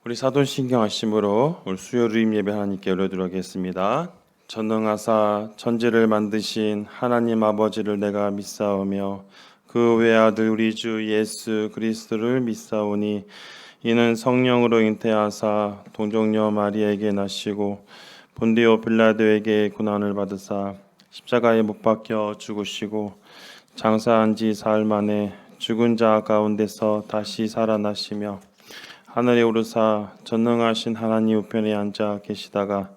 우리 사도신경 하심으로 오늘 수요일 예배 하나님께 올려드리겠습니다. 전능하사 천지를 만드신 하나님 아버지를 내가 믿사오며 그 외아들 우리 주 예수 그리스도를 믿사오니 이는 성령으로 잉태하사 동정녀 마리아에게 나시고 본디오 빌라도에게 고난을 받으사 십자가에 못 박혀 죽으시고 장사한 지 사흘 만에 죽은 자 가운데서 다시 살아나시며 하늘에 오르사 전능하신 하나님 우편에 앉아 계시다가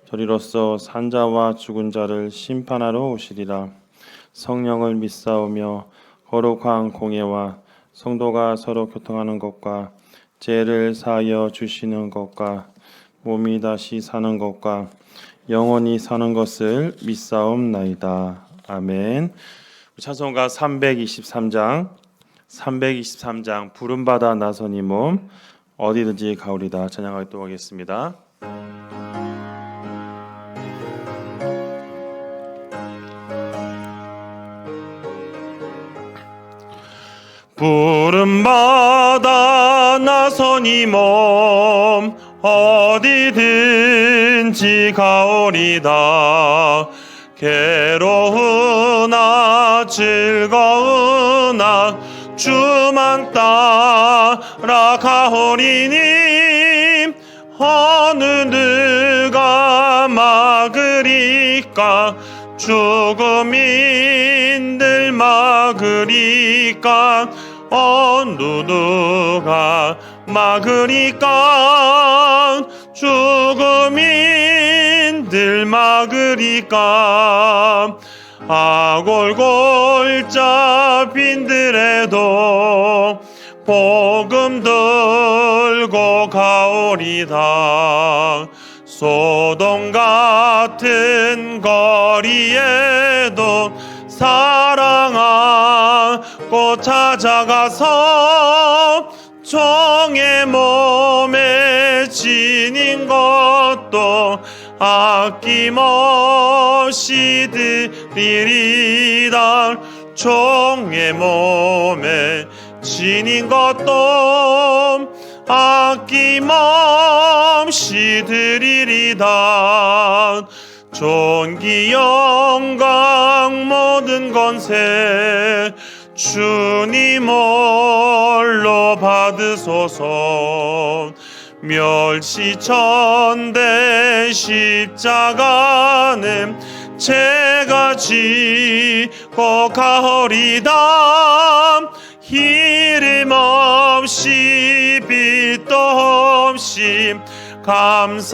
저리로서 산자와 죽은 자를 심판하러 오시리라. 성령을 믿사오며 거룩한 공예와 성도가 서로 교통하는 것과 죄를 사하여 주시는 것과 몸이 다시 사는 것과 영원히 사는 것을 믿사옵나이다. 아멘. 찬송가 323장 부름받아 나선 이 몸 어디든지 가오리다 찬양하도록 하겠습니다. 부름받아 나선 이 몸 어디든지 가오리다. 괴로우나 즐거우나 주만 따라가오리니 어느 누가 막으리까 죽음인들 막으리까 어느 누가 막으리까 죽음인들 막으리까 아골골자 빈들에도 복음 들고 가오리다. 소돔 같은 거리에도 사랑하고 찾아가서 종의 몸에 지닌 것도 아낌없이 드리리다. 종의 몸에 지닌 것도 아낌없이 드리리다. 존귀 영광 모든 권세 주님 홀로 받으소서. 멸시천대 십자가는 제가 지고 가오리다. 이름 없이 빛도 없이 감사하며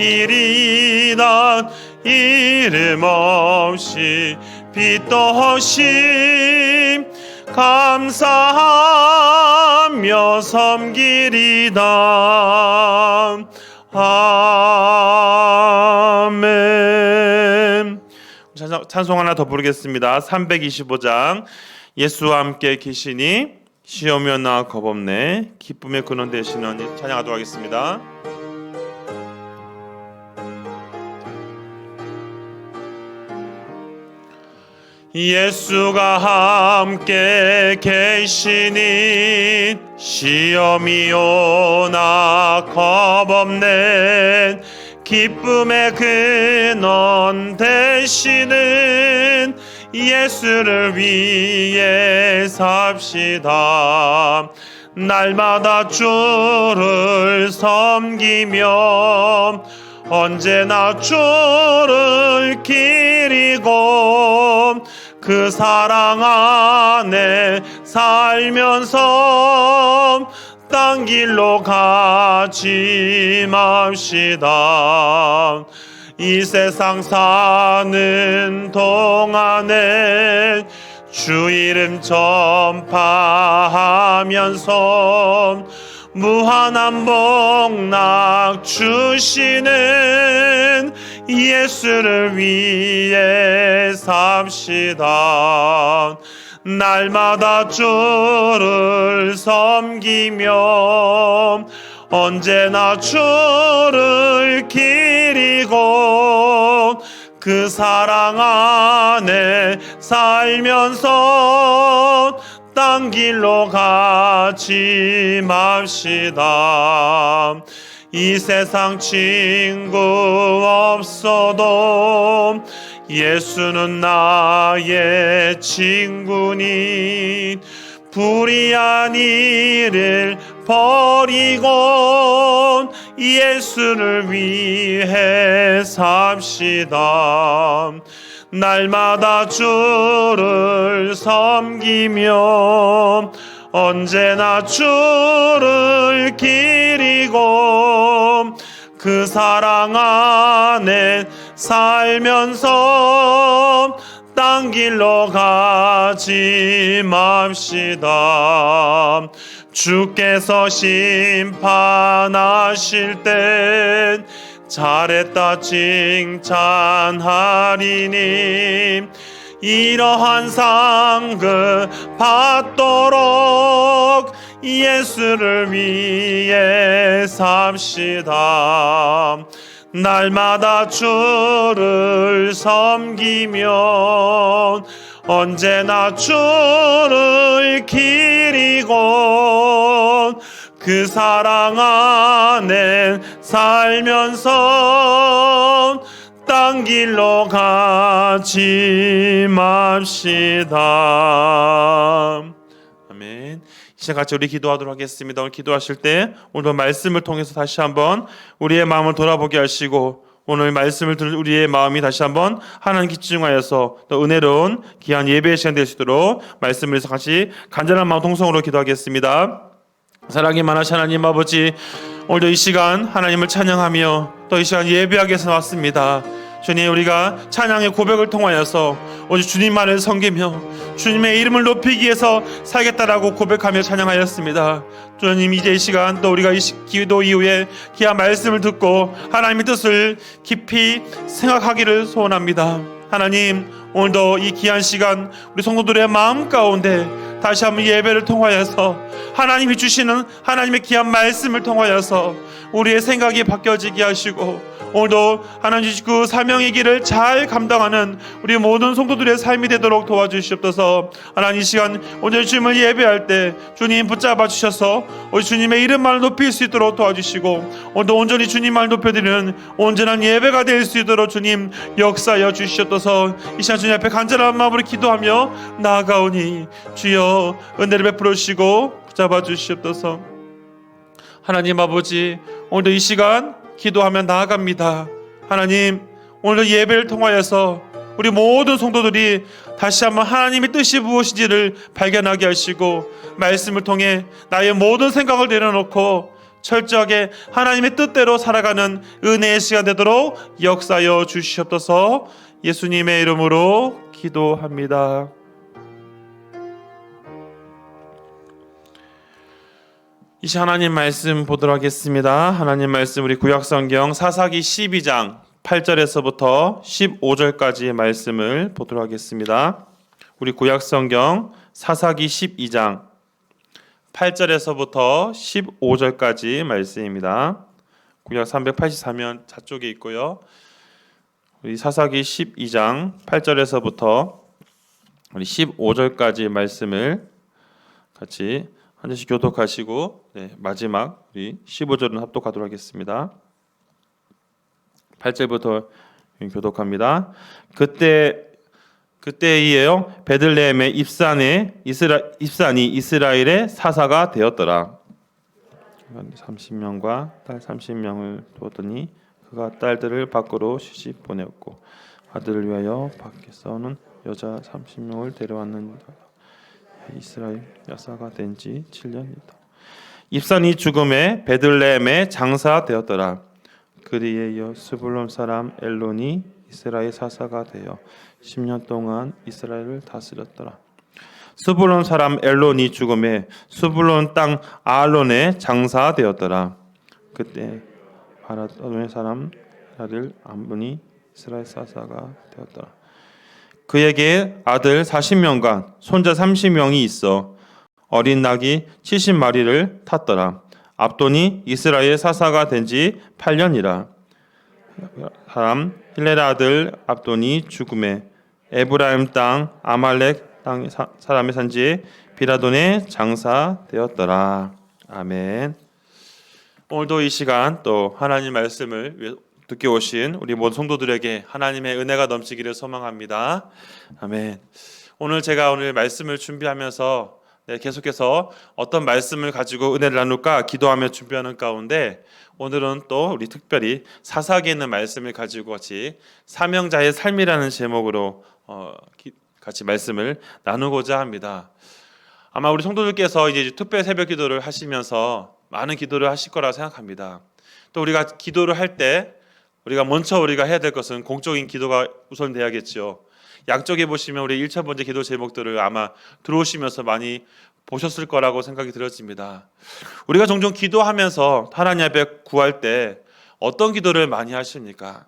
섬기리다. 이름 없이 빛도 없이 감사하며 섬기리다. 아멘. 찬송 하나 더 부르겠습니다. 325장 예수와 함께 계시니 시오며 나 겁없네 기쁨의 근원 되시는 찬양하도록 하겠습니다. 예수가 함께 계시니 시험이 오나 겁없네 기쁨의 근원 되시는 예수를 위해 삽시다. 날마다 주를 섬기며 언제나 주를 기리고 그 사랑 안에 살면서 딴 길로 가지 맙시다. 이 세상 사는 동안에 주 이름 전파하면서 무한한 복락 주시는 예수를 위해 삽시다. 날마다 주를 섬기며 언제나 주를 기리고 그 사랑 안에 살면서 딴 길로 가지 맙시다. 이 세상 친구 없어도 예수는 나의 친구니 불의한 일을 버리고 예수를 위해 삽시다. 날마다 주를 섬기며 언제나 주를 기리고 그 사랑 안에 살면서 딴 길로 가지 맙시다. 주께서 심판하실 땐 잘했다 칭찬하리니 이러한 상급 받도록 예수를 위해 삽시다. 날마다 주를 섬기면 언제나 주를 기리고 그 사랑 안에 살면서 딴 길로 가지 맙시다. 아멘. 이제 같이 우리 기도하도록 하겠습니다. 오늘 기도하실 때 오늘 말씀을 통해서 다시 한번 우리의 마음을 돌아보게 하시고 오늘 말씀을 들을 우리의 마음이 다시 한번 하나님께 집중하여서 또 은혜로운 귀한 예배의 시간 될 수 있도록 말씀을 위해서 같이 간절한 마음 통성으로 기도하겠습니다. 사랑이 많으신 하나님 아버지, 오늘도 이 시간 하나님을 찬양하며 또 이 시간 예배하기 위해서 왔습니다. 주님, 우리가 찬양의 고백을 통하여서 오직 주님만을 섬기며 주님의 이름을 높이기 위해서 살겠다라고 고백하며 찬양하였습니다. 주님, 이제 이 시간 또 우리가 이 기도 이후에 귀한 말씀을 듣고 하나님의 뜻을 깊이 생각하기를 소원합니다. 하나님, 오늘도 이 귀한 시간 우리 성도들의 마음 가운데 다시 한번 예배를 통하여서 하나님이 주시는 하나님의 귀한 말씀을 통하여서 우리의 생각이 바뀌어지게 하시고 오늘도 하나님 주신 그 사명의 길을 잘 감당하는 우리 모든 성도들의 삶이 되도록 도와주시옵소서. 하나님, 이 시간 오늘 주님을 예배할 때 주님 붙잡아 주셔서 우리 주님의 이름만을 높일 수 있도록 도와주시고 오늘도 온전히 주님만을 높여드리는 온전한 예배가 될 수 있도록 주님 역사하여 주시옵소서. 이 시간 주님 앞에 간절한 마음으로 기도하며 나아가오니 주여 은혜를 베풀어 주시고 붙잡아 주시옵소서. 하나님 아버지, 오늘도 이 시간 기도하며 나아갑니다. 하나님, 오늘도 예배를 통하여서 우리 모든 성도들이 다시 한번 하나님의 뜻이 무엇인지를 발견하게 하시고 말씀을 통해 나의 모든 생각을 내려놓고 철저하게 하나님의 뜻대로 살아가는 은혜의 시간 되도록 역사하여 주시옵소서. 예수님의 이름으로 기도합니다. 이제 하나님 말씀 보도록 하겠습니다. 하나님 말씀 우리 구약성경 사사기 12장 8절에서부터 15절까지의 말씀을 보도록 하겠습니다. 우리 구약성경 사사기 12장 8절에서부터 15절까지 말씀입니다. 구약 384면 좌쪽에 있고요. 우리 사사기 12장 8절에서부터 우리 15절까지 말씀을 같이 한 절씩 교독하시고 마지막 우리 15절은 합독하도록 하겠습니다. 8절부터 교독합니다. 그때이에요. 베들레헴의 입산이 이스라엘의 사사가 되었더라. 30명과 딸 30명을 두었더니 그가 딸들을 밖으로 시집 보내었고 아들을 위하여 밖에서는 여자 30명을 데려왔느니라. 이스라엘 여사가 된 지 7년이다. 입산이 죽음에 베들레헴에 장사되었더라. 그리에 이어 스불론 사람 엘론이 이스라엘 사사가 되어 10년 동안 이스라엘을 다스렸더라. 스불론 사람 엘론이 죽음에 스불론 땅 아알론에 장사되었더라. 그때 바라돈의 사람 아들 암분이 이스라엘 사사가 되었더라. 그에게 아들 40명과 손자 30명이 있어 어린 낙이 70마리를 탔더라. 압돈이 이스라엘 사사가 된 지 8년이라. 사람 힐레라 아들 압돈이 죽음에 에브라임 땅 아말렉 땅 사람의 산지에 비라돈의 장사되었더라. 아멘. 오늘도 이 시간 또 하나님 말씀을 듣게 오신 우리 모든 성도들에게 하나님의 은혜가 넘치기를 소망합니다. 아멘. 오늘 말씀을 준비하면서 계속해서 어떤 말씀을 가지고 은혜를 나눌까 기도하며 준비하는 가운데 오늘은 또 우리 특별히 사사기에 있는 말씀을 가지고 같이 사명자의 삶이라는 제목으로 같이 말씀을 나누고자 합니다. 아마 우리 성도들께서 이제 특별 새벽 기도를 하시면서 많은 기도를 하실 거라고 생각합니다. 또 우리가 기도를 할 때 우리가 해야 될 것은 공적인 기도가 우선 돼야겠죠. 양쪽에 보시면 우리 1차 번째 기도 제목들을 아마 들어오시면서 많이 보셨을 거라고 생각이 들었습니다. 우리가 종종 기도하면서 하나님 앞에 구할 때 어떤 기도를 많이 하십니까?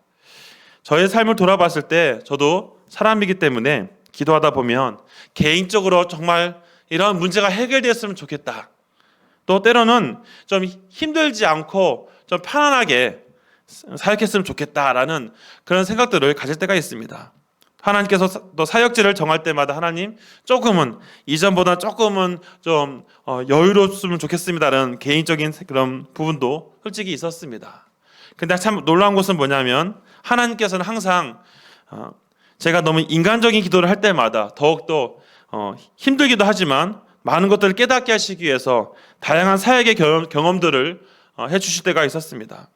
저의 삶을 돌아봤을 때 저도 사람이기 때문에 기도하다 보면 개인적으로 정말 이런 문제가 해결되었으면 좋겠다. 또 때로는 좀 힘들지 않고 좀 편안하게 사역했으면 좋겠다라는 그런 생각들을 가질 때가 있습니다. 하나님께서 또 사역지를 정할 때마다 하나님 조금은 이전보다 조금은 좀 여유로웠으면 좋겠습니다라는 개인적인 그런 부분도 솔직히 있었습니다. 근데 참 놀라운 것은 뭐냐면 하나님께서는 항상 제가 너무 인간적인 기도를 할 때마다 더욱더 힘들기도 하지만 많은 것들을 깨닫게 하시기 위해서 다양한 사역의 경험들을 해주실 때가 있었습니다.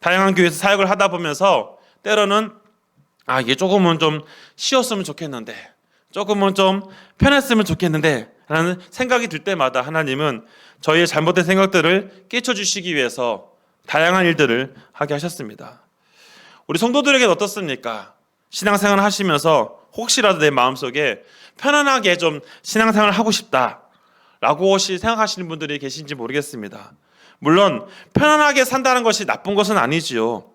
다양한 교회에서 사역을 하다 보면서 때로는 이게 조금은 좀 쉬었으면 좋겠는데 조금은 좀 편했으면 좋겠는데 라는 생각이 들 때마다 하나님은 저희의 잘못된 생각들을 깨쳐주시기 위해서 다양한 일들을 하게 하셨습니다. 우리 성도들에게는 어떻습니까? 신앙생활을 하시면서 혹시라도 내 마음속에 편안하게 좀 신앙생활을 하고 싶다라고 혹시 생각하시는 분들이 계신지 모르겠습니다. 물론 편안하게 산다는 것이 나쁜 것은 아니지요.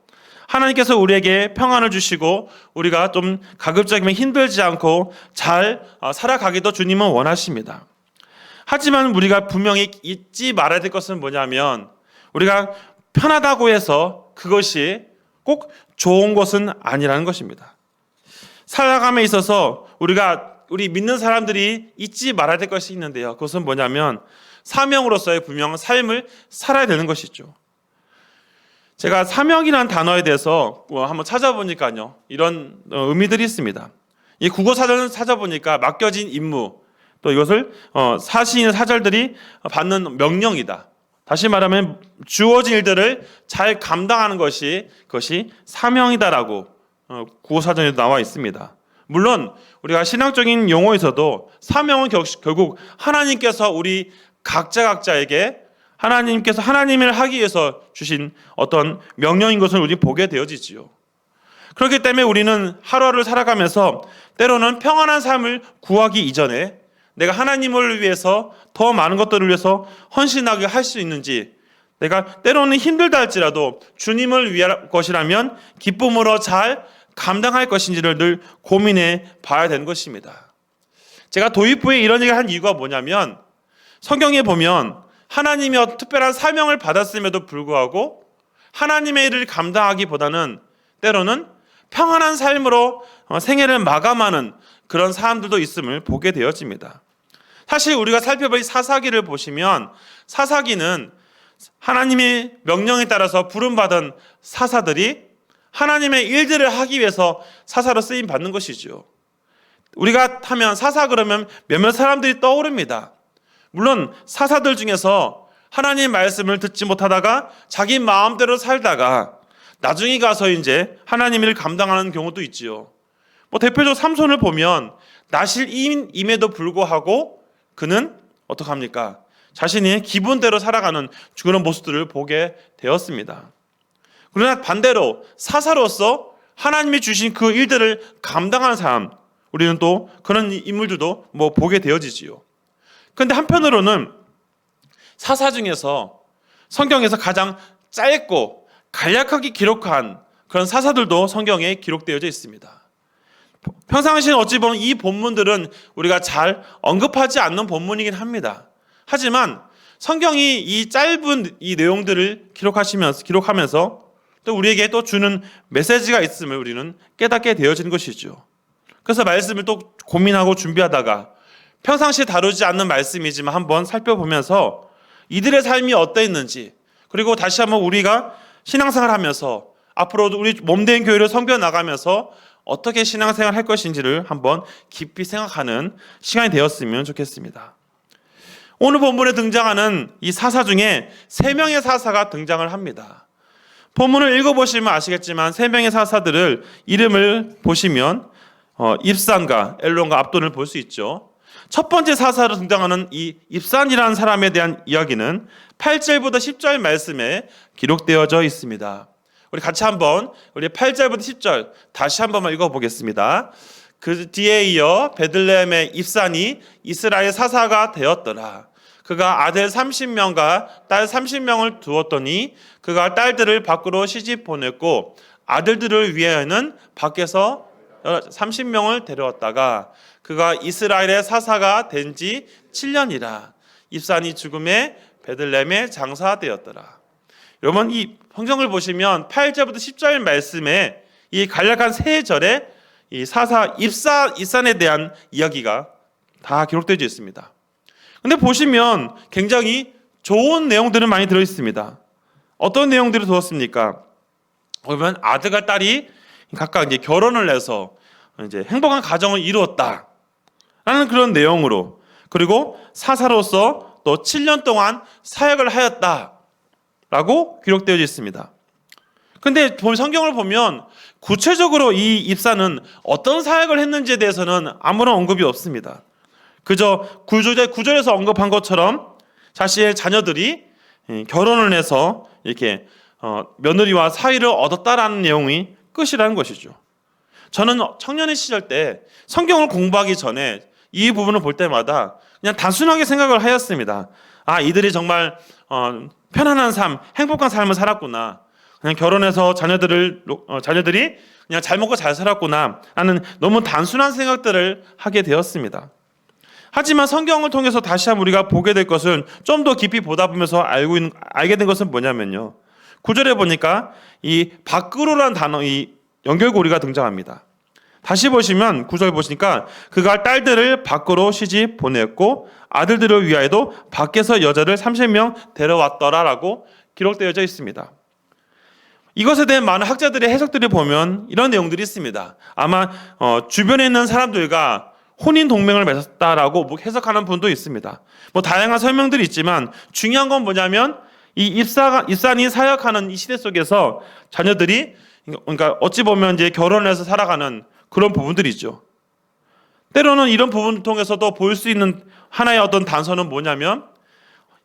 하나님께서 우리에게 평안을 주시고 우리가 좀 가급적이면 힘들지 않고 잘 살아가기도 주님은 원하십니다. 하지만 우리가 분명히 잊지 말아야 될 것은 뭐냐면 우리가 편하다고 해서 그것이 꼭 좋은 것은 아니라는 것입니다. 살아감에 있어서 우리 믿는 사람들이 잊지 말아야 될 것이 있는데요. 그것은 뭐냐면 사명으로서의 분명한 삶을 살아야 되는 것이죠. 제가 사명이라는 단어에 대해서 한번 찾아보니까요. 이런 의미들이 있습니다. 이 국어 사전을 찾아보니까 맡겨진 임무, 또 이것을 사시인 사절들이 받는 명령이다. 다시 말하면 주어진 일들을 잘 감당하는 그것이 사명이다라고 국어 사전에도 나와 있습니다. 물론 우리가 신앙적인 용어에서도 사명은 결국 하나님께서 우리 각자에게 하나님께서 하나님을 하기 위해서 주신 어떤 명령인 것을 우리 보게 되어지지요. 그렇기 때문에 우리는 하루하루를 살아가면서 때로는 평안한 삶을 구하기 이전에 내가 하나님을 위해서 더 많은 것들을 위해서 헌신하게 할 수 있는지, 내가 때로는 힘들다 할지라도 주님을 위한 것이라면 기쁨으로 잘 감당할 것인지를 늘 고민해 봐야 되는 것입니다. 제가 도입부에 이런 얘기를 한 이유가 뭐냐면 성경에 보면 하나님이 특별한 사명을 받았음에도 불구하고 하나님의 일을 감당하기보다는 때로는 평안한 삶으로 생애를 마감하는 그런 사람들도 있음을 보게 되어집니다. 사실 우리가 살펴볼 사사기를 보시면 사사기는 하나님의 명령에 따라서 부름받은 사사들이 하나님의 일들을 하기 위해서 사사로 쓰임 받는 것이죠. 우리가 하면 사사 그러면 몇몇 사람들이 떠오릅니다. 물론 사사들 중에서 하나님 말씀을 듣지 못하다가 자기 마음대로 살다가 나중에 가서 이제 하나님 일을 감당하는 경우도 있지요. 대표적으로 삼손을 보면 나실임임에도 불구하고 그는 어떡합니까? 자신이 기분대로 살아가는 그런 모습들을 보게 되었습니다. 그러나 반대로 사사로서 하나님이 주신 그 일들을 감당하는 사람, 우리는 또 그런 인물들도 보게 되어지지요. 그런데 한편으로는 사사 중에서 성경에서 가장 짧고 간략하게 기록한 그런 사사들도 성경에 기록되어져 있습니다. 평상시에 어찌 보면 이 본문들은 우리가 잘 언급하지 않는 본문이긴 합니다. 하지만 성경이 이 짧은 이 내용들을 기록하면서 또 우리에게 또 주는 메시지가 있음을 우리는 깨닫게 되어지는 것이죠. 그래서 말씀을 또 고민하고 준비하다가 평상시에 다루지 않는 말씀이지만 한번 살펴보면서 이들의 삶이 어떠했는지, 그리고 다시 한번 우리가 신앙생활 하면서 앞으로도 우리 몸된 교회를 섬겨 나가면서 어떻게 신앙생활 할 것인지를 한번 깊이 생각하는 시간이 되었으면 좋겠습니다. 오늘 본문에 등장하는 이 사사 중에 3명의 사사가 등장을 합니다. 본문을 읽어보시면 아시겠지만 3명의 사사들을 이름을 보시면 입산과 엘론과 압돈을 볼 수 있죠. 첫 번째 사사로 등장하는 이 입산이라는 사람에 대한 이야기는 8절부터 10절 말씀에 기록되어져 있습니다. 우리 같이 한번 우리 8절부터 10절 다시 한 번만 읽어보겠습니다. 그 뒤에 이어 베들레헴의 입산이 이스라엘 사사가 되었더라. 그가 아들 30명과 딸 30명을 두었더니 그가 딸들을 밖으로 시집 보냈고 아들들을 위하여는 밖에서 30명을 데려왔다가 그가 이스라엘의 사사가 된 지 7년이라. 입산이 죽음에 베들레헴에 장사되었더라. 여러분, 이 성경을 보시면 8절부터 10절 말씀에 이 간략한 3절에 이 사사 입산에 대한 이야기가 다 기록되어 있습니다. 근데 보시면 굉장히 좋은 내용들은 많이 들어 있습니다. 어떤 내용들이 들었습니까? 보면 아들과 딸이 각각 이제 결혼을 해서 이제 행복한 가정을 이루었다라는 그런 내용으로, 그리고 사사로서 또 7년 동안 사역을 하였다라고 기록되어 있습니다. 근데 성경을 보면 구체적으로 이 입사는 어떤 사역을 했는지에 대해서는 아무런 언급이 없습니다. 그저 구절에서 언급한 것처럼 자신의 자녀들이 결혼을 해서 이렇게 며느리와 사위를 얻었다라는 내용이 끝이라는 것이죠. 저는 청년의 시절 때 성경을 공부하기 전에 이 부분을 볼 때마다 그냥 단순하게 생각을 하였습니다. 아, 이들이 정말 편안한 삶, 행복한 삶을 살았구나. 그냥 결혼해서 자녀들이 그냥 잘 먹고 잘 살았구나 하는 너무 단순한 생각들을 하게 되었습니다. 하지만 성경을 통해서 다시 한번 우리가 보게 될 것은 좀 더 깊이 보다 보면서 알게 된 것은 뭐냐면요. 9절에 보니까 이 밖으로라는 단어, 이 연결고리가 등장합니다. 다시 보시면 9절 보시니까 그가 딸들을 밖으로 시집 보냈고 아들들을 위하여도 밖에서 여자를 30명 데려왔더라라고 기록되어져 있습니다. 이것에 대한 많은 학자들의 해석들을 보면 이런 내용들이 있습니다. 아마 주변에 있는 사람들과 혼인 동맹을 맺었다라고 해석하는 분도 있습니다. 다양한 설명들이 있지만 중요한 건 뭐냐면 이 입산이 사역하는 이 시대 속에서 자녀들이, 그러니까 어찌 보면 이제 결혼해서 살아가는 그런 부분들이죠. 때로는 이런 부분을 통해서도 볼 수 있는 하나의 어떤 단서는 뭐냐면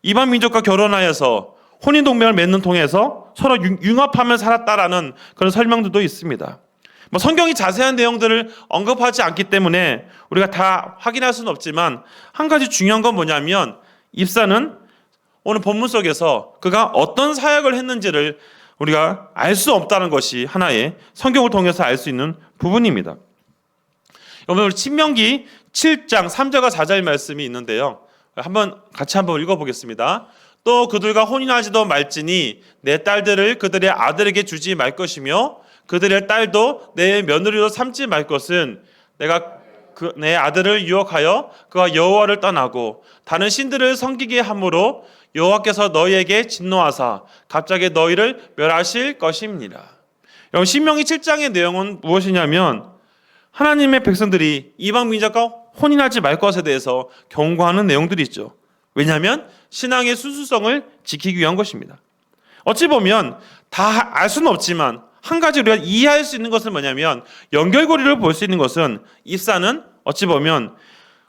이방 민족과 결혼하여서 혼인 동맹을 맺는 통해서 서로 융합하며 살았다라는 그런 설명들도 있습니다. 성경이 자세한 내용들을 언급하지 않기 때문에 우리가 다 확인할 수는 없지만 한 가지 중요한 건 뭐냐면 입사는 오늘 본문 속에서 그가 어떤 사역을 했는지를 우리가 알 수 없다는 것이 하나의 성경을 통해서 알 수 있는 부분입니다. 여러분, 우리 신명기 7장 3절과 4절 말씀이 있는데요. 같이 한번 읽어보겠습니다. 또 그들과 혼인하지도 말지니 내 딸들을 그들의 아들에게 주지 말 것이며 그들의 딸도 내 며느리로 삼지 말 것은 내가 내 아들을 유혹하여 그가 여호와를 떠나고 다른 신들을 섬기게 함으로 여호와께서 너희에게 진노하사 갑자기 너희를 멸하실 것입니다. 여러분, 신명기 7장의 내용은 무엇이냐면 하나님의 백성들이 이방 민족과 혼인하지 말 것에 대해서 경고하는 내용들이 있죠. 왜냐하면 신앙의 순수성을 지키기 위한 것입니다. 어찌 보면 다 알 수는 없지만 한 가지 우리가 이해할 수 있는 것은 뭐냐면 연결고리를 볼 수 있는 것은 입사는 어찌 보면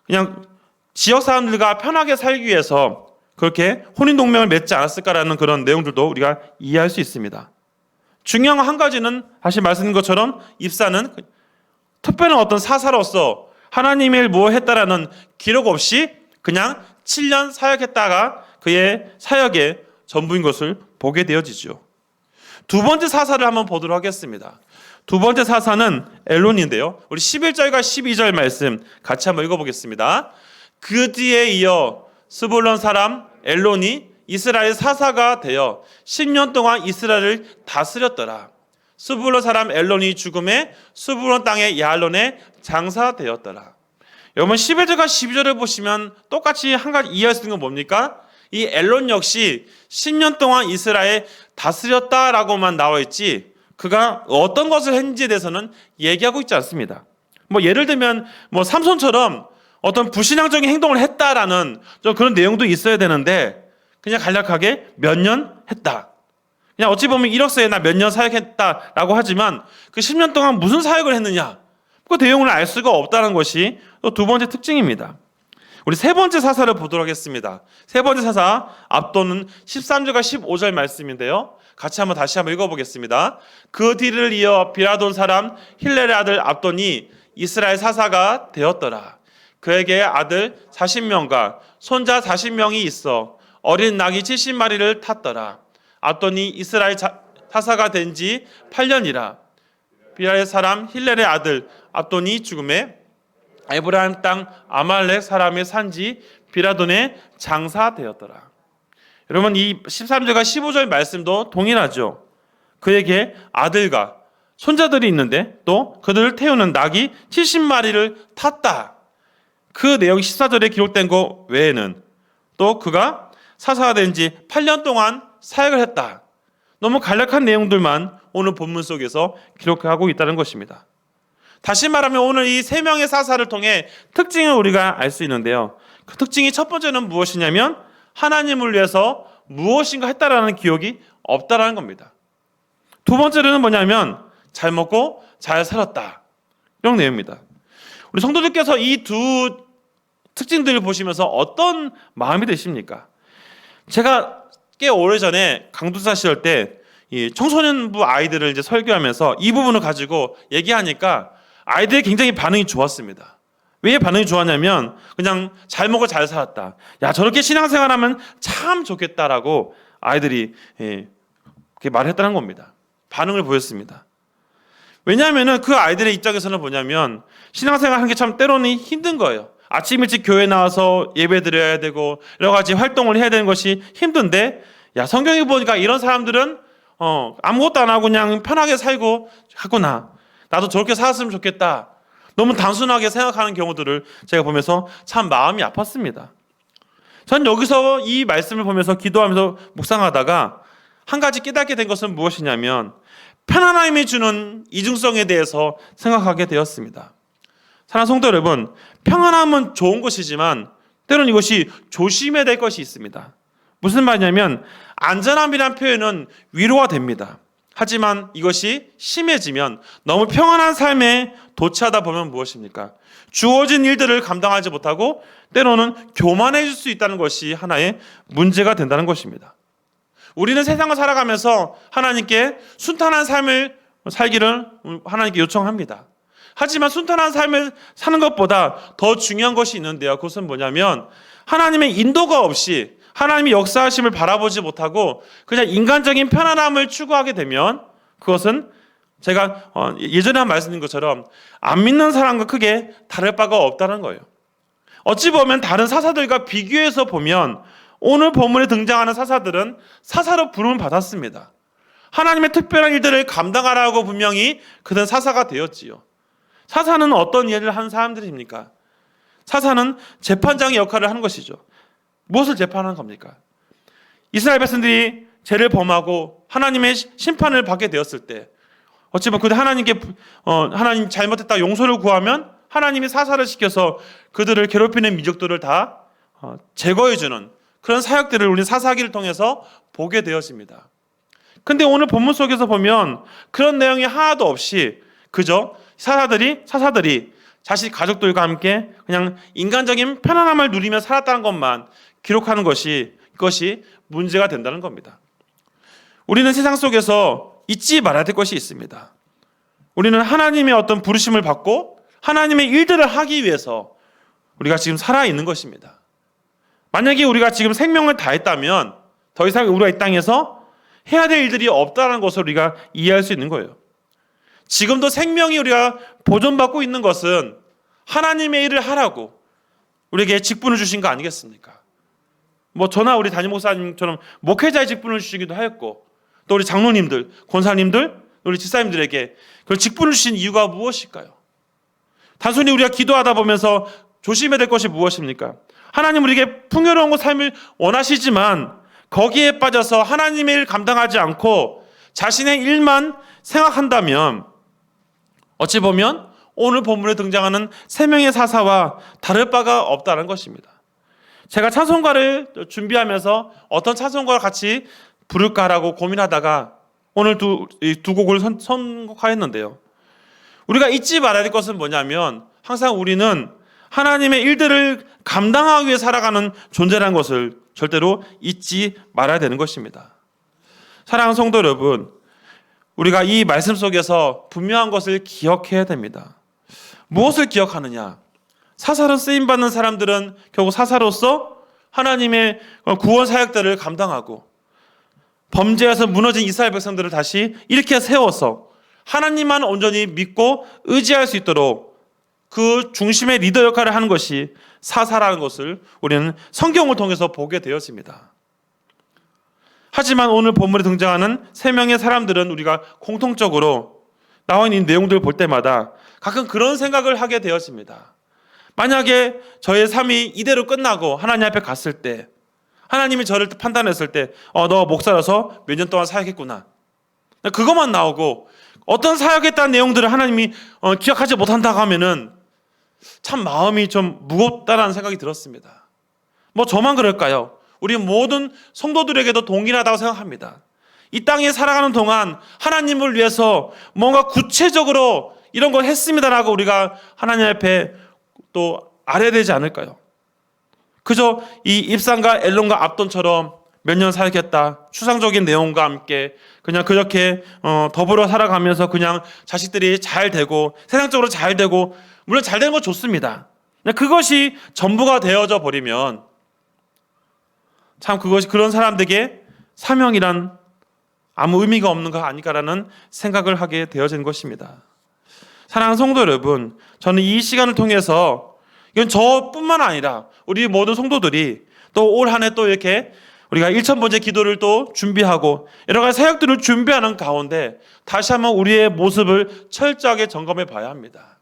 그냥 지역 사람들과 편하게 살기 위해서 그렇게 혼인동맹을 맺지 않았을까라는 그런 내용들도 우리가 이해할 수 있습니다. 중요한 한 가지는 다시 말씀드린 것처럼 입사는 특별한 어떤 사사로서 하나님의 일 뭐 했다라는 기록 없이 그냥 7년 사역했다가 그의 사역의 전부인 것을 보게 되어지죠. 두 번째 사사를 한번 보도록 하겠습니다. 두 번째 사사는 엘론인데요. 우리 11절과 12절 말씀 같이 한번 읽어보겠습니다. 그 뒤에 이어 스불론 사람 엘론이 이스라엘 사사가 되어 10년 동안 이스라엘을 다스렸더라. 스불론 사람 엘론이 죽음에 스불론 땅의 야알론에 장사되었더라. 여러분 11절과 12절을 보시면 똑같이 한 가지 이해할 수 있는 건 뭡니까? 이 엘론 역시 10년 동안 이스라엘 다스렸다라고만 나와 있지 그가 어떤 것을 했는지에 대해서는 얘기하고 있지 않습니다. 뭐 예를 들면 뭐 삼손처럼 어떤 불신앙적인 행동을 했다라는 좀 그런 내용도 있어야 되는데 그냥 간략하게 몇 년 했다. 그냥 어찌 보면 이력서에 나 몇 년 사역했다라고 하지만 그 10년 동안 무슨 사역을 했느냐 그 내용을 알 수가 없다는 것이 또 두 번째 특징입니다. 우리 세 번째 사사를 보도록 하겠습니다. 세 번째 사사 압돈은 13절과 15절 말씀인데요. 같이 다시 한번 읽어보겠습니다. 그 뒤를 이어 비라돈 사람 힐렐의 아들 압돈이 이스라엘 사사가 되었더라. 그에게 아들 40명과 손자 40명이 있어 어린 낙이 70마리를 탔더라. 압돈이 이스라엘 사사가 된 지 8년이라. 비라의 사람 힐렐의 아들 압돈이 죽음에 에브라임 땅 아말렉 사람의 산지 비라돈에 장사되었더라. 여러분 이 13절과 15절 말씀도 동일하죠. 그에게 아들과 손자들이 있는데 또 그들을 태우는 낙이 70마리를 탔다. 그 내용이 14절에 기록된 것 외에는 또 그가 사사가 된 지 8년 동안 사역을 했다. 너무 간략한 내용들만 오늘 본문 속에서 기록하고 있다는 것입니다. 다시 말하면 오늘 이 세 명의 사사를 통해 특징을 우리가 알 수 있는데요. 그 특징이 첫 번째는 무엇이냐면 하나님을 위해서 무엇인가 했다라는 기억이 없다라는 겁니다. 두 번째로는 뭐냐면 잘 먹고 잘 살았다. 이런 내용입니다. 우리 성도들께서 이 두 특징들을 보시면서 어떤 마음이 드십니까? 제가 꽤 오래전에 강두사 시절 때 이 청소년부 아이들을 이제 설교하면서 이 부분을 가지고 얘기하니까 아이들이 굉장히 반응이 좋았습니다. 왜 반응이 좋았냐면 그냥 잘 먹고 잘 살았다. 야 저렇게 신앙생활하면 참 좋겠다라고 아이들이 그렇게 말했다는 겁니다. 반응을 보였습니다. 왜냐하면 그 아이들의 입장에서는 뭐냐면 신앙생활 하는 게 참 때로는 힘든 거예요. 아침 일찍 교회 나와서 예배 드려야 되고 여러 가지 활동을 해야 되는 것이 힘든데 야 성경에 보니까 이런 사람들은 아무것도 안 하고 그냥 편하게 살고 하구나. 나도 저렇게 살았으면 좋겠다. 너무 단순하게 생각하는 경우들을 제가 보면서 참 마음이 아팠습니다. 전 여기서 이 말씀을 보면서 기도하면서 묵상하다가 한 가지 깨닫게 된 것은 무엇이냐면 편안함이 주는 이중성에 대해서 생각하게 되었습니다. 사랑하는 성도 여러분, 평안함은 좋은 것이지만 때로는 이것이 조심해야 될 것이 있습니다. 무슨 말이냐면 안전함이란 표현은 위로가 됩니다. 하지만 이것이 심해지면 너무 평안한 삶에 도취하다 보면 무엇입니까? 주어진 일들을 감당하지 못하고 때로는 교만해질 수 있다는 것이 하나의 문제가 된다는 것입니다. 우리는 세상을 살아가면서 하나님께 순탄한 삶을 살기를 하나님께 요청합니다. 하지만 순탄한 삶을 사는 것보다 더 중요한 것이 있는데요. 그것은 뭐냐면 하나님의 인도가 없이 하나님의 역사하심을 바라보지 못하고 그냥 인간적인 편안함을 추구하게 되면 그것은 제가 예전에 한 말씀드린 것처럼 안 믿는 사람과 크게 다를 바가 없다는 거예요. 어찌 보면 다른 사사들과 비교해서 보면 오늘 본문에 등장하는 사사들은 사사로 부름을 받았습니다. 하나님의 특별한 일들을 감당하라고 분명히 그들은 사사가 되었지요. 사사는 어떤 일을 하는 사람들입니까? 사사는 재판장의 역할을 하는 것이죠. 무엇을 재판하는 겁니까? 이스라엘 백성들이 죄를 범하고 하나님의 심판을 받게 되었을 때 어찌 보면 그들 하나님께 하나님 잘못했다 용서를 구하면 하나님이 사사를 시켜서 그들을 괴롭히는 민족들을 다 제거해주는 그런 사역들을 우리 사사기를 통해서 보게 되었습니다. 근데 오늘 본문 속에서 보면 그런 내용이 하나도 없이 그저 사사들이 자식 가족들과 함께 그냥 인간적인 편안함을 누리며 살았다는 것만 기록하는 이것이 문제가 된다는 겁니다. 우리는 세상 속에서 잊지 말아야 될 것이 있습니다. 우리는 하나님의 어떤 부르심을 받고 하나님의 일들을 하기 위해서 우리가 지금 살아있는 것입니다. 만약에 우리가 지금 생명을 다했다면 더 이상 우리가 이 땅에서 해야 될 일들이 없다는 것을 우리가 이해할 수 있는 거예요. 지금도 생명이 우리가 보존받고 있는 것은 하나님의 일을 하라고 우리에게 직분을 주신 거 아니겠습니까? 저나 우리 담임 목사님처럼 목회자의 직분을 주시기도 하였고 또 우리 장로님들, 권사님들, 우리 집사님들에게 그런 직분을 주신 이유가 무엇일까요? 단순히 우리가 기도하다 보면서 조심해야 될 것이 무엇입니까? 하나님 우리에게 풍요로운 삶을 원하시지만 거기에 빠져서 하나님의 일 감당하지 않고 자신의 일만 생각한다면 어찌 보면 오늘 본문에 등장하는 세 명의 사사와 다를 바가 없다는 것입니다. 제가 찬송가를 준비하면서 어떤 찬송가를 같이 부를까라고 고민하다가 오늘 두 곡을 선곡하였는데요. 우리가 잊지 말아야 될 것은 뭐냐면 항상 우리는 하나님의 일들을 감당하기 위해 살아가는 존재라는 것을 절대로 잊지 말아야 되는 것입니다. 사랑하는 성도 여러분, 우리가 이 말씀 속에서 분명한 것을 기억해야 됩니다. 무엇을 기억하느냐? 사사로 쓰임받는 사람들은 결국 사사로서 하나님의 구원 사역들을 감당하고 범죄에서 무너진 이스라엘 백성들을 다시 일으켜 세워서 하나님만 온전히 믿고 의지할 수 있도록 그 중심의 리더 역할을 하는 것이 사사라는 것을 우리는 성경을 통해서 보게 되었습니다. 하지만 오늘 본문에 등장하는 세 명의 사람들은 우리가 공통적으로 나와 있는 내용들을 볼 때마다 가끔 그런 생각을 하게 되었습니다. 만약에 저의 삶이 이대로 끝나고 하나님 앞에 갔을 때 하나님이 저를 판단했을 때 너 목사라서 몇 년 동안 사역했구나. 그것만 나오고 어떤 사역했다는 내용들을 하나님이 기억하지 못한다고 하면은 참 마음이 좀 무겁다라는 생각이 들었습니다. 뭐 저만 그럴까요? 우리 모든 성도들에게도 동일하다고 생각합니다. 이 땅에 살아가는 동안 하나님을 위해서 뭔가 구체적으로 이런 걸 했습니다라고 우리가 하나님 앞에 또 알아야 되지 않을까요? 그저 이 입산과 엘론과 압돈처럼 몇 년 사역했다, 추상적인 내용과 함께 그냥 그렇게 더불어 살아가면서 그냥 자식들이 잘 되고 세상적으로 잘 되고 물론 잘 되는 건 좋습니다. 그것이 전부가 되어져 버리면 참 그것이 그런 사람들에게 사명이란 아무 의미가 없는 거 아닐까라는 생각을 하게 되어진 것입니다. 사랑하는 성도 여러분, 저는 이 시간을 통해서 이건 저뿐만 아니라 우리 모든 성도들이 또 올 한 해 또 이렇게 우리가 1000번째 기도를 또 준비하고 여러 가지 사역들을 준비하는 가운데 다시 한번 우리의 모습을 철저하게 점검해 봐야 합니다.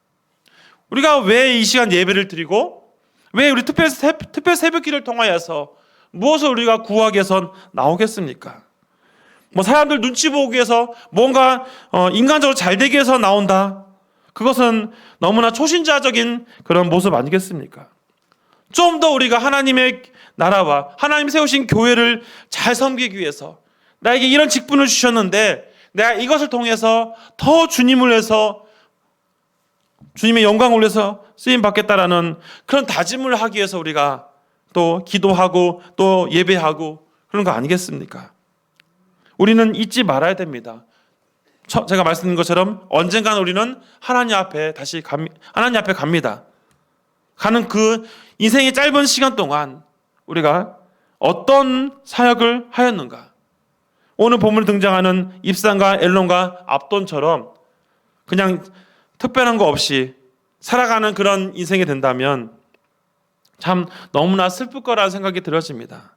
우리가 왜 이 시간 예배를 드리고 왜 우리 특별 새벽기를 통하여서 무엇을 우리가 구하기 위해서 나오겠습니까? 뭐 사람들 눈치 보기 위해서 뭔가 인간적으로 잘 되기 위해서 나온다. 그것은 너무나 초신자적인 그런 모습 아니겠습니까? 좀 더 우리가 하나님의 나라와 하나님 세우신 교회를 잘 섬기기 위해서 나에게 이런 직분을 주셨는데 내가 이것을 통해서 더 주님을 위해서 주님의 영광을 위해서 쓰임 받겠다라는 그런 다짐을 하기 위해서 우리가 또 기도하고 또 예배하고 그런 거 아니겠습니까? 우리는 잊지 말아야 됩니다. 제가 말씀드린 것처럼 언젠가는 우리는 하나님 앞에 하나님 앞에 갑니다. 가는 그 인생의 짧은 시간 동안 우리가 어떤 사역을 하였는가? 오늘 본문에 등장하는 입산과 엘론과 압돈처럼 그냥 특별한 거 없이 살아가는 그런 인생이 된다면 참 너무나 슬플 거라는 생각이 들어집니다.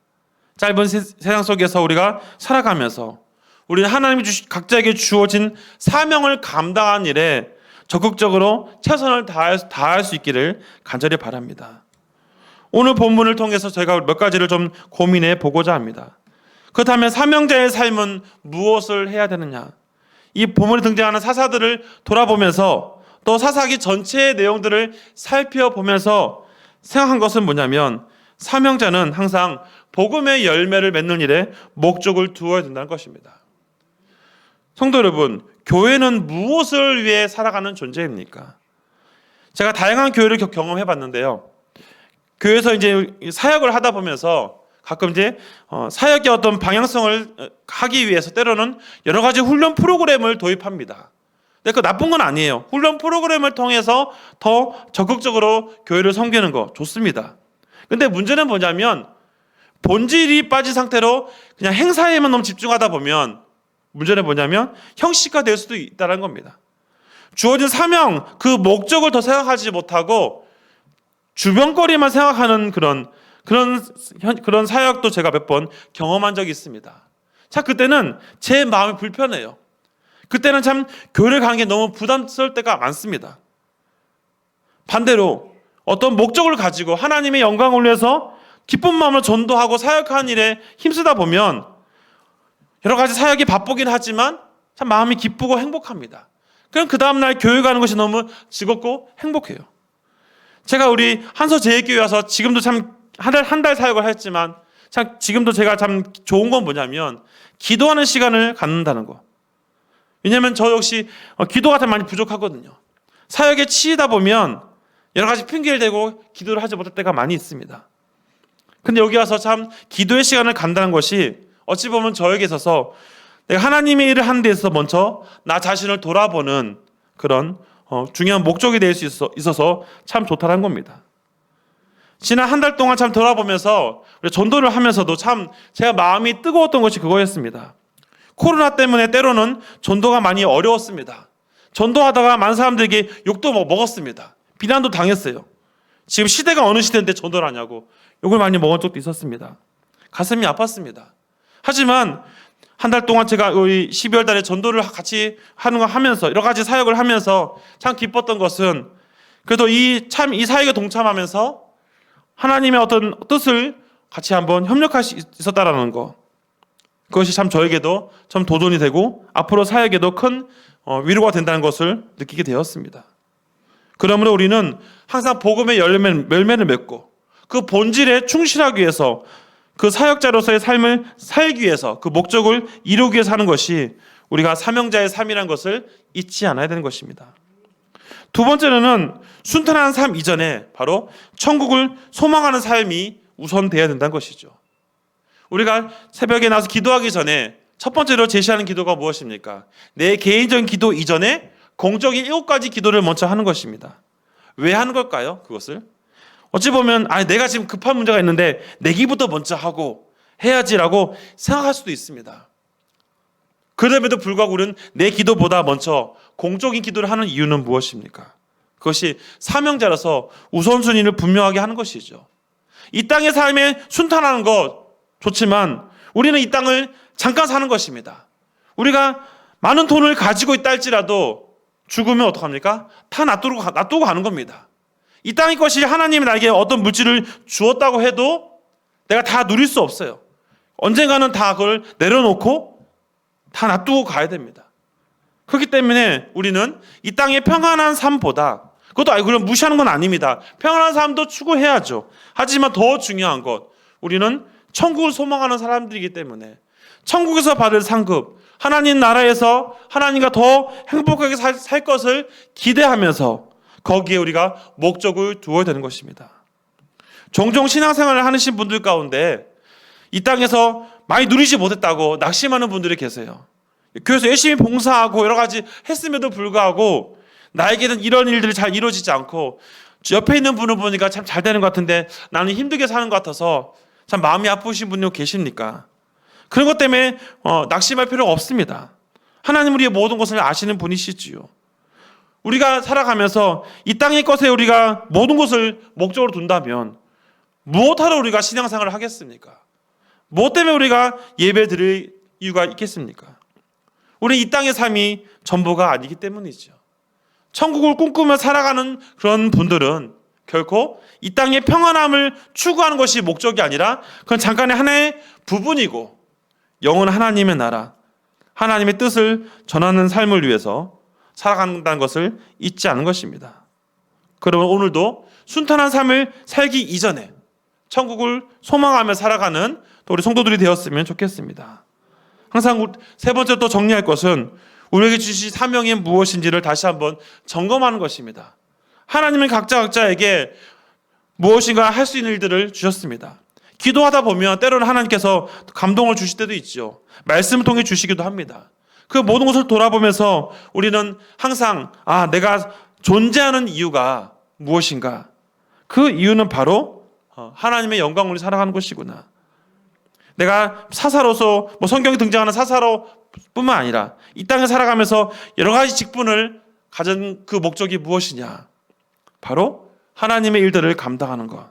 짧은 세상 속에서 우리가 살아가면서 우리는 하나님이 각자에게 주어진 사명을 감당한 일에 적극적으로 최선을 다할 수 있기를 간절히 바랍니다. 오늘 본문을 통해서 제가 몇 가지를 좀 고민해 보고자 합니다. 그렇다면 사명자의 삶은 무엇을 해야 되느냐? 이 본문에 등장하는 사사들을 돌아보면서 또 사사기 전체의 내용들을 살펴보면서 생각한 것은 뭐냐면 사명자는 항상 복음의 열매를 맺는 일에 목적을 두어야 된다는 것입니다. 성도 여러분, 교회는 무엇을 위해 살아가는 존재입니까? 제가 다양한 교회를 경험해 봤는데요. 교회에서 이제 사역을 하다 보면서 가끔 이제 사역의 어떤 방향성을 하기 위해서 때로는 여러 가지 훈련 프로그램을 도입합니다. 근데 그 나쁜 건 아니에요. 훈련 프로그램을 통해서 더 적극적으로 교회를 섬기는 거 좋습니다. 근데 문제는 뭐냐면 본질이 빠진 상태로 그냥 행사에만 너무 집중하다 보면 문제는 뭐냐면 형식화될 수도 있다는 겁니다. 주어진 사명, 그 목적을 더 생각하지 못하고 주변거리만 생각하는 그런 사역도 제가 몇 번 경험한 적이 있습니다. 참 그때는 제 마음이 불편해요. 그때는 참 교회를 가는 게 너무 부담스러울 때가 많습니다. 반대로 어떤 목적을 가지고 하나님의 영광을 위해서 기쁜 마음으로 전도하고 사역하는 일에 힘쓰다 보면 여러 가지 사역이 바쁘긴 하지만 참 마음이 기쁘고 행복합니다. 그럼 그 다음날 교회 가는 것이 너무 즐겁고 행복해요. 제가 우리 한서제일교회 와서 지금도 참 한 달 사역을 했지만 참 지금도 제가 참 좋은 건 뭐냐면 기도하는 시간을 갖는다는 거. 왜냐하면 저 역시 기도가 참 많이 부족하거든요. 사역에 치이다 보면 여러 가지 핑계를 대고 기도를 하지 못할 때가 많이 있습니다. 근데 여기 와서 참 기도의 시간을 간다는 것이 어찌 보면 저에게 있어서 내가 하나님의 일을 하는 데 있어서 먼저 나 자신을 돌아보는 그런 중요한 목적이 될 수 있어서 참 좋다는 겁니다. 지난 한 달 동안 참 돌아보면서 우리 전도를 하면서도 참 제가 마음이 뜨거웠던 것이 그거였습니다. 코로나 때문에 때로는 전도가 많이 어려웠습니다. 전도하다가 많은 사람들에게 욕도 먹었습니다. 비난도 당했어요. 지금 시대가 어느 시대인데 전도를 하냐고 욕을 많이 먹은 적도 있었습니다. 가슴이 아팠습니다. 하지만 한 달 동안 제가 우리 12월 달에 전도를 같이 하는 거 하면서 여러 가지 사역을 하면서 참 기뻤던 것은 그래도 이 사역에 동참하면서 하나님의 어떤 뜻을 같이 한번 협력할 수 있었다라는 거. 그것이 참 저에게도 참 도전이 되고 앞으로 사역에도 큰 위로가 된다는 것을 느끼게 되었습니다. 그러므로 우리는 항상 복음의 열매를 맺고 그 본질에 충실하기 위해서 그 사역자로서의 삶을 살기 위해서 그 목적을 이루기 위해서 하는 것이 우리가 사명자의 삶이라는 것을 잊지 않아야 되는 것입니다. 두 번째로는 순탄한 삶 이전에 바로 천국을 소망하는 삶이 우선돼야 된다는 것이죠. 우리가 새벽에 나와서 기도하기 전에 첫 번째로 제시하는 기도가 무엇입니까? 내 개인적인 기도 이전에 공적인 7가지 기도를 먼저 하는 것입니다. 왜 하는 걸까요? 그것을 어찌 보면 내가 지금 급한 문제가 있는데 내기부터 먼저 하고 해야지라고 생각할 수도 있습니다. 그럼에도 불구하고 우리는 내 기도보다 먼저 공적인 기도를 하는 이유는 무엇입니까? 그것이 사명자라서 우선순위를 분명하게 하는 것이죠. 이 땅의 삶에 순탄하는 것 좋지만 우리는 이 땅을 잠깐 사는 것입니다. 우리가 많은 돈을 가지고 있다 할지라도 죽으면 어떡합니까? 다 놔두고 가는 겁니다. 이 땅의 것이 하나님이 나에게 어떤 물질을 주었다고 해도 내가 다 누릴 수 없어요. 언젠가는 다 그걸 내려놓고 다 놔두고 가야 됩니다. 그렇기 때문에 우리는 이 땅의 평안한 삶보다 그것도 그럼 무시하는 건 아닙니다. 평안한 삶도 추구해야죠. 하지만 더 중요한 것 우리는 천국을 소망하는 사람들이기 때문에 천국에서 받을 상급 하나님 나라에서 하나님과 더 행복하게 살 것을 기대하면서 거기에 우리가 목적을 두어야 되는 것입니다. 종종 신앙생활을 하시는 분들 가운데 이 땅에서 많이 누리지 못했다고 낙심하는 분들이 계세요. 교회에서 열심히 봉사하고 여러 가지 했음에도 불구하고 나에게는 이런 일들이 잘 이루어지지 않고 옆에 있는 분을 보니까 참 잘 되는 것 같은데 나는 힘들게 사는 것 같아서 참 마음이 아프신 분이 계십니까? 그런 것 때문에 낙심할 필요가 없습니다. 하나님 우리의 모든 것을 아시는 분이시지요. 우리가 살아가면서 이 땅의 것에 우리가 모든 것을 목적으로 둔다면 무엇하러 우리가 신앙생활을 하겠습니까? 무엇 때문에 우리가 예배 드릴 이유가 있겠습니까? 우리 이 땅의 삶이 전부가 아니기 때문이죠. 천국을 꿈꾸며 살아가는 그런 분들은 결코 이 땅의 평안함을 추구하는 것이 목적이 아니라 그건 잠깐의 하나의 부분이고 영원 하나님의 나라, 하나님의 뜻을 전하는 삶을 위해서 살아간다는 것을 잊지 않은 것입니다. 그러면 오늘도 순탄한 삶을 살기 이전에 천국을 소망하며 살아가는 또 우리 성도들이 되었으면 좋겠습니다. 항상 세 번째로 또 정리할 것은 우리에게 주신 사명이 무엇인지를 다시 한번 점검하는 것입니다. 하나님은 각자에게 무엇인가 할 수 있는 일들을 주셨습니다. 기도하다 보면 때로는 하나님께서 감동을 주실 때도 있죠. 말씀을 통해 주시기도 합니다. 그 모든 것을 돌아보면서 우리는 항상 내가 존재하는 이유가 무엇인가? 그 이유는 바로 하나님의 영광을 살아가는 것이구나. 내가 사사로서 성경에 등장하는 사사로뿐만 아니라 이 땅에 살아가면서 여러 가지 직분을 가진 그 목적이 무엇이냐? 바로 하나님의 일들을 감당하는 것.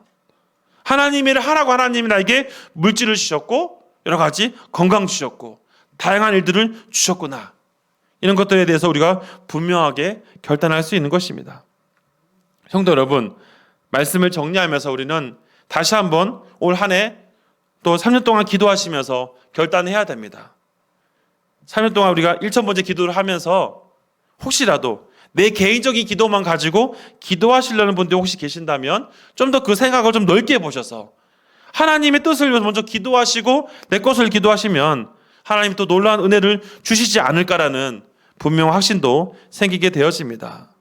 하나님의 일을 하라고 하나님이 나에게 물질을 주셨고 여러 가지 건강 주셨고 다양한 일들을 주셨구나. 이런 것들에 대해서 우리가 분명하게 결단할 수 있는 것입니다. 성도 여러분, 말씀을 정리하면서 우리는 다시 한번 올 한 해 또 3년 동안 기도하시면서 결단해야 됩니다. 3년 동안 우리가 1000번째 기도를 하면서 혹시라도 내 개인적인 기도만 가지고 기도하시려는 분들이 혹시 계신다면 좀 더 그 생각을 좀 넓게 보셔서 하나님의 뜻을 먼저 기도하시고 내 것을 기도하시면 하나님 또 놀라운 은혜를 주시지 않을까라는 분명한 확신도 생기게 되어집니다.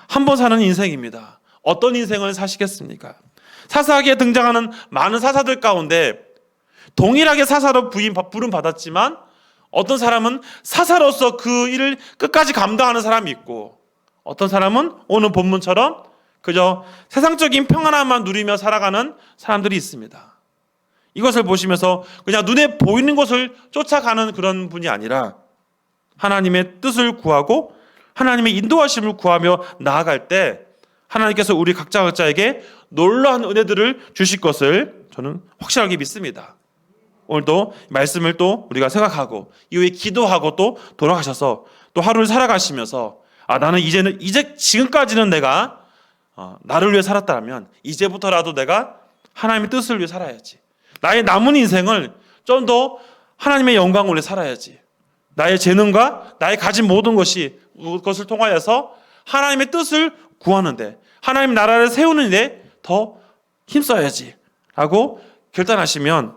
한 번 사는 인생입니다. 어떤 인생을 사시겠습니까? 사사기에 등장하는 많은 사사들 가운데 동일하게 사사로 부름 받았지만 어떤 사람은 사사로서 그 일을 끝까지 감당하는 사람이 있고 어떤 사람은 오늘 본문처럼 그저 세상적인 평안함만 누리며 살아가는 사람들이 있습니다. 이것을 보시면서 그냥 눈에 보이는 것을 쫓아가는 그런 분이 아니라 하나님의 뜻을 구하고 하나님의 인도하심을 구하며 나아갈 때 하나님께서 우리 각자에게 놀라운 은혜들을 주실 것을 저는 확실하게 믿습니다. 오늘도 말씀을 또 우리가 생각하고 이후에 기도하고 또 돌아가셔서 또 하루를 살아가시면서 나는 이제 지금까지는 내가 나를 위해 살았다면 이제부터라도 내가 하나님의 뜻을 위해 살아야지. 나의 남은 인생을 좀 더 하나님의 영광을 위해 살아야지. 나의 재능과 나의 가진 모든 것을 통하여서 하나님의 뜻을 구하는데 하나님 나라를 세우는 데 더 힘써야지 라고 결단하시면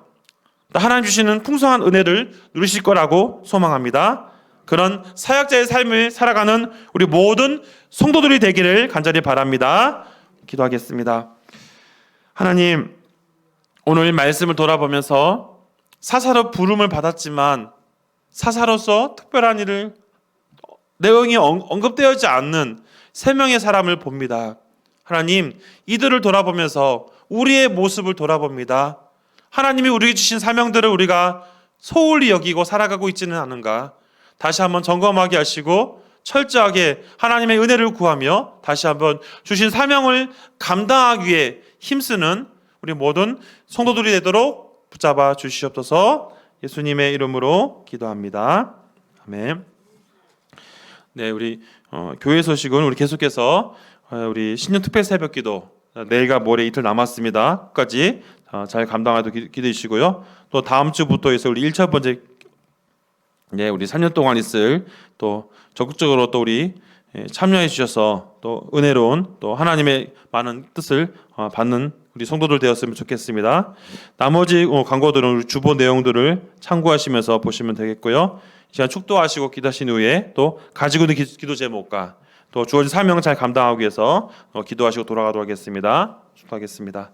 하나님 주시는 풍성한 은혜를 누리실 거라고 소망합니다. 그런 사역자의 삶을 살아가는 우리 모든 성도들이 되기를 간절히 바랍니다. 기도하겠습니다. 하나님, 오늘 말씀을 돌아보면서 사사로 부름을 받았지만 사사로서 특별한 일을 내용이 언급되어지지 않는 3명의 사람을 봅니다. 하나님, 이들을 돌아보면서 우리의 모습을 돌아봅니다. 하나님이 우리에게 주신 사명들을 우리가 소홀히 여기고 살아가고 있지는 않은가? 다시 한번 점검하게 하시고 철저하게 하나님의 은혜를 구하며 다시 한번 주신 사명을 감당하기 위해 힘쓰는 우리 모든 성도들이 되도록 붙잡아 주시옵소서. 예수님의 이름으로 기도합니다. 아멘. 네, 우리 교회 소식은 우리 계속해서 우리 신년 특별 새벽기도 내일과 모레 이틀 남았습니다. 끝까지 잘 감당하도록 기도해 주시고요. 또 다음 주부터 해서 우리 1차 우리 3년 동안 있을 또 적극적으로 또 우리 참여해 주셔서 또 은혜로운 또 하나님의 많은 뜻을 받는 우리 성도들 되었으면 좋겠습니다. 나머지 광고들은 우리 주보 내용들을 참고하시면서 보시면 되겠고요. 이 시간 축도하시고 기도하신 후에 또 가지고 있는 기도 제목과 또 주어진 사명 잘 감당하기 위해서 기도하시고 돌아가도록 하겠습니다. 축도하겠습니다.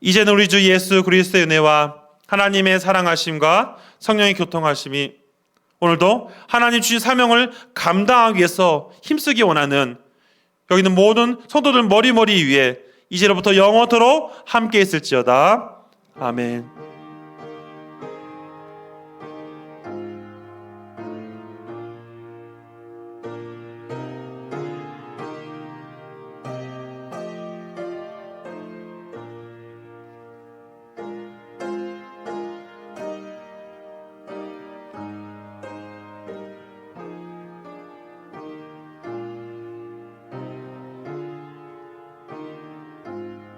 이제는 우리 주 예수 그리스도의 은혜와 하나님의 사랑하심과 성령의 교통하심이 오늘도 하나님 주신 사명을 감당하기 위해서 힘쓰기 원하는 여기 있는 모든 성도들 머리 위에 이제로부터 영원토록 함께 있을지어다. 아멘.